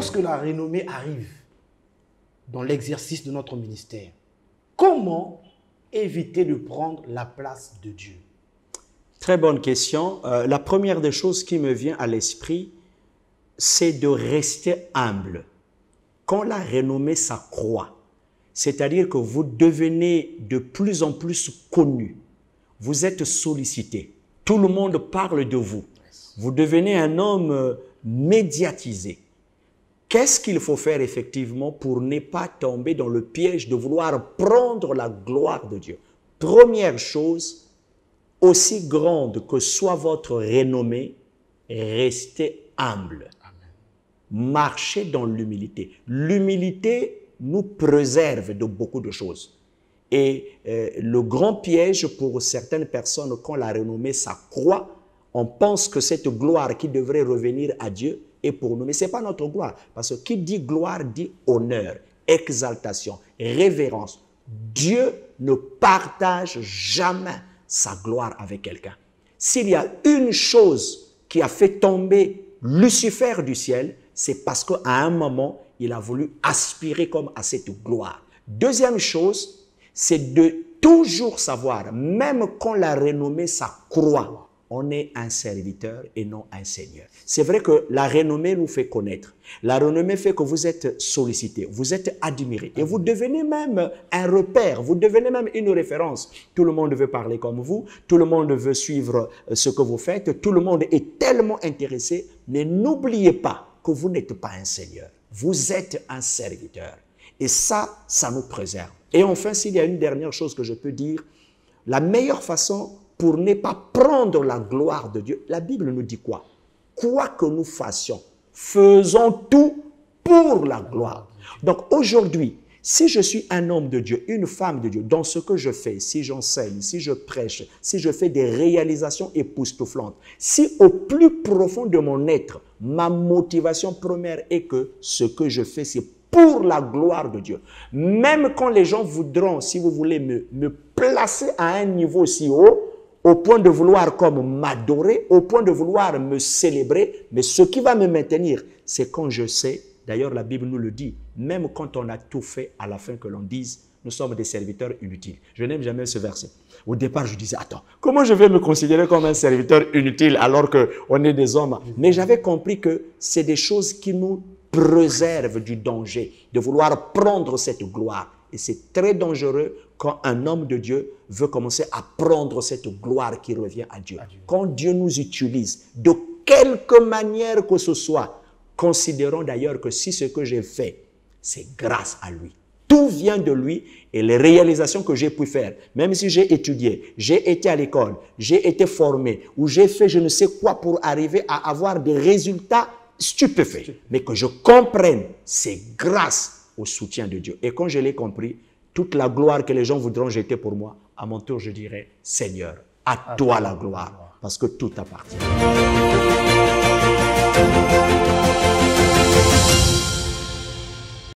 lorsque la renommée arrive dans l'exercice de notre ministère, comment éviter de prendre la place de Dieu? Très bonne question. La première des choses qui me vient à l'esprit, c'est de rester humble. Quand la renommée s'accroît, c'est-à-dire que vous devenez de plus en plus connu, vous êtes sollicité, tout le monde parle de vous, vous devenez un homme médiatisé. Qu'est-ce qu'il faut faire effectivement pour ne pas tomber dans le piège de vouloir prendre la gloire de Dieu? Première chose, aussi grande que soit votre renommée, restez humble. Marchez dans l'humilité. L'humilité nous préserve de beaucoup de choses. Et le grand piège pour certaines personnes, quand la renommée s'accroît, on pense que cette gloire qui devrait revenir à Dieu est pour nous. Mais ce n'est pas notre gloire. Parce que qui dit gloire dit honneur, exaltation, révérence. Dieu ne partage jamais sa gloire avec quelqu'un. S'il y a une chose qui a fait tomber Lucifer du ciel, c'est parce qu'à un moment, il a voulu aspirer comme à cette gloire. Deuxième chose, c'est de toujours savoir, même quand la renommée s'accroît, on est un serviteur et non un seigneur. C'est vrai que la renommée nous fait connaître. La renommée fait que vous êtes sollicité, vous êtes admiré. Et vous devenez même un repère, vous devenez même une référence. Tout le monde veut parler comme vous, tout le monde veut suivre ce que vous faites, tout le monde est tellement intéressé. Mais n'oubliez pas que vous n'êtes pas un seigneur. Vous êtes un serviteur. Et ça nous préserve. Et enfin, s'il y a une dernière chose que je peux dire, la meilleure façon pour ne pas prendre la gloire de Dieu, la Bible nous dit quoi? Quoi que nous fassions, faisons tout pour la gloire. Donc aujourd'hui, si je suis un homme de Dieu, une femme de Dieu, dans ce que je fais, si j'enseigne, si je prêche, si je fais des réalisations époustouflantes, si au plus profond de mon être, ma motivation première est que ce que je fais, c'est pour la gloire de Dieu. Même quand les gens voudront, si vous voulez, me placer à un niveau si haut, au point de vouloir comme m'adorer, au point de vouloir me célébrer, mais ce qui va me maintenir, c'est quand je sais, d'ailleurs la Bible nous le dit, même quand on a tout fait, à la fin que l'on dise, nous sommes des serviteurs inutiles. Je n'aime jamais ce verset. Au départ, je disais, attends, comment je vais me considérer comme un serviteur inutile alors qu'on est des hommes? Mais j'avais compris que c'est des choses qui nous préservent du danger, de vouloir prendre cette gloire. Et c'est très dangereux quand un homme de Dieu veut commencer à prendre cette gloire qui revient à Dieu. Quand Dieu nous utilise, de quelque manière que ce soit, considérons d'ailleurs que si ce que j'ai fait, c'est grâce à lui. Tout vient de lui et les réalisations que j'ai pu faire, même si j'ai étudié, j'ai été à l'école, j'ai été formé, ou j'ai fait je ne sais quoi pour arriver à avoir des résultats stupéfaits. Mais que je comprenne, c'est grâce au soutien de Dieu. Et quand je l'ai compris, toute la gloire que les gens voudront jeter pour moi, à mon tour, je dirais, Seigneur, à toi la gloire, parce que tout appartient.